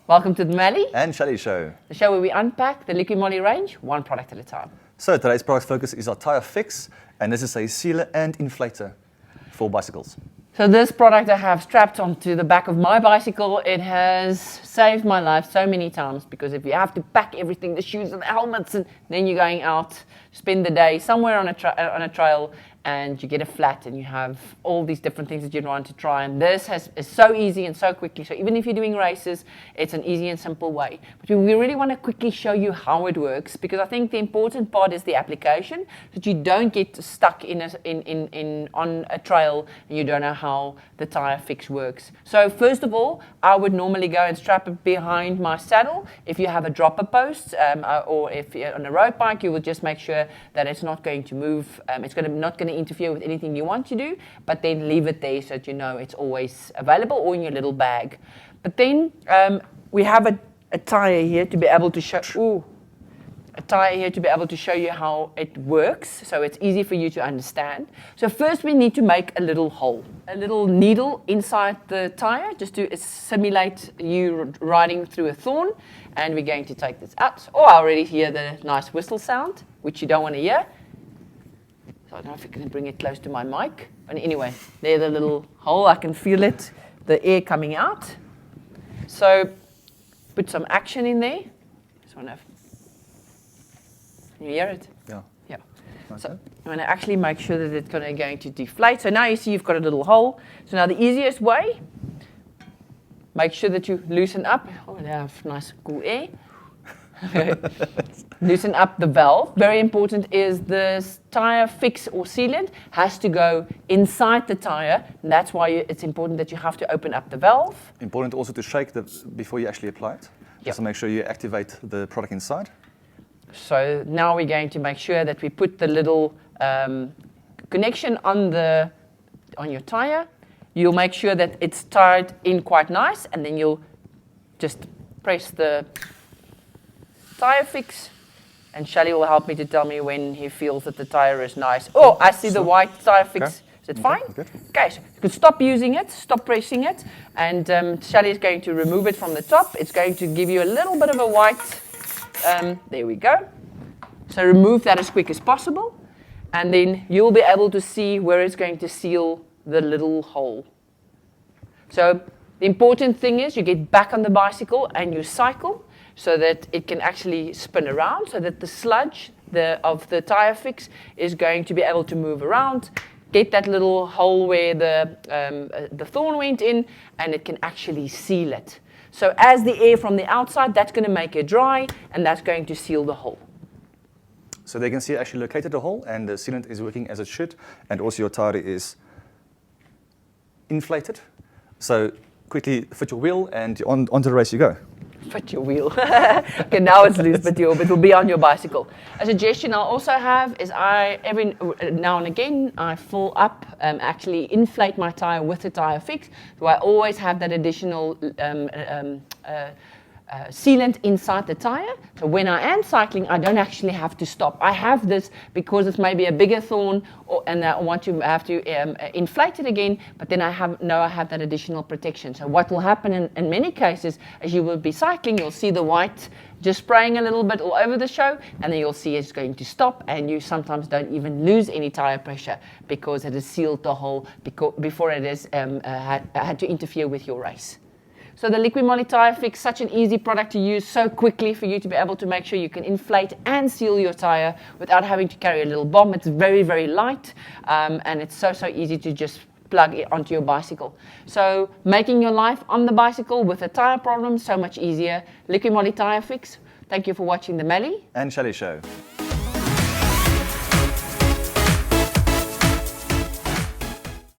Welcome to the Melly and Shally show. The show where we unpack the Liqui Moly range, one product at a time. So today's product focus is our tyre fix, and this is a sealer and inflator for bicycles. So this product I have strapped onto the back of my bicycle. It has saved my life so many times, because if you have to pack everything, the shoes and the helmets, and then you're going out, spend the day somewhere on a trail, and you get a flat and you have all these different things that you want to try. And this is so easy and so quickly. So even if you're doing races, it's an easy and simple way. But we really want to quickly show you how it works, because I think the important part is the application, that you don't get stuck on a trail and you don't know how the tyre fix works. So first of all, I would normally go and strap it behind my saddle. If you have a dropper post, or if you're on a road bike, you will just make sure that it's not going to move. It's not going to interfere with anything you want to do, but then leave it there so that you know it's always available, or in your little bag. But then we have a tyre here to be able to show. A tyre here to be able to show you how it works, so it's easy for you to understand. So first we need to make a little hole, a little needle inside the tyre, just to simulate you riding through a thorn. And we're going to take this out. Oh, I already hear the nice whistle sound, which you don't want to hear. So I don't know if I can bring it close to my mic. But anyway, there's the little hole. I can feel it, the air coming out. So put some action in there. Just want to. Can you hear it? Yeah. Yeah. Okay. So I'm going to actually make sure that it's going to deflate. So now you see you've got a little hole. So now the easiest way, make sure that you loosen up. Oh, they have nice cool air. Loosen up the valve. Very important is the tyre fix or sealant has to go inside the tyre. And that's why it's important that you have to open up the valve. Important also to shake before you actually apply it. Just to make sure you activate the product inside. So now we're going to make sure that we put the little connection on your tyre. You'll make sure that it's tied in quite nice, and then you'll just press the tyre fix, and Shally will help me to tell me when he feels that the tyre is nice. Oh, I see the white tyre fix. Okay. Is it fine? Okay. Okay, so you can stop using it, stop pressing it, and Shally is going to remove it from the top. It's going to give you a little bit of a white, there we go. So remove that as quick as possible, and then you'll be able to see where it's going to seal the little hole. So the important thing is you get back on the bicycle and you cycle, so that it can actually spin around, so that the sludge of the tyre fix is going to be able to move around, get that little hole where the thorn went in, and it can actually seal it. So as the air from the outside, that's going to make it dry, and that's going to seal the hole. So they can see it actually located the hole, and the sealant is working as it should, and also your tyre is inflated. So quickly fit your wheel, and onto the race you go. Fit your wheel. Okay, now it's loose, but it will be on your bicycle. A suggestion I'll also have is every now and again I fill up, actually inflate my tyre with the tyre fix. So I always have that additional sealant inside the tyre. So when I am cycling, I don't actually have to stop. I have this because it's maybe a bigger thorn, and I want to have to inflate it again, but then I have that additional protection. So what will happen in many cases, as you will be cycling, you'll see the white just spraying a little bit all over the show, and then you'll see it's going to stop, and you sometimes don't even lose any tyre pressure because it has sealed the hole before it has had to interfere with your race. So the Liqui Moly Tyre Fix, such an easy product to use so quickly for you to be able to make sure you can inflate and seal your tyre without having to carry a little bomb. It's very, very light, and it's so easy to just plug it onto your bicycle. So making your life on the bicycle with a tyre problem so much easier. Liqui Moly Tyre Fix. Thank you for watching the Melly and Shally show.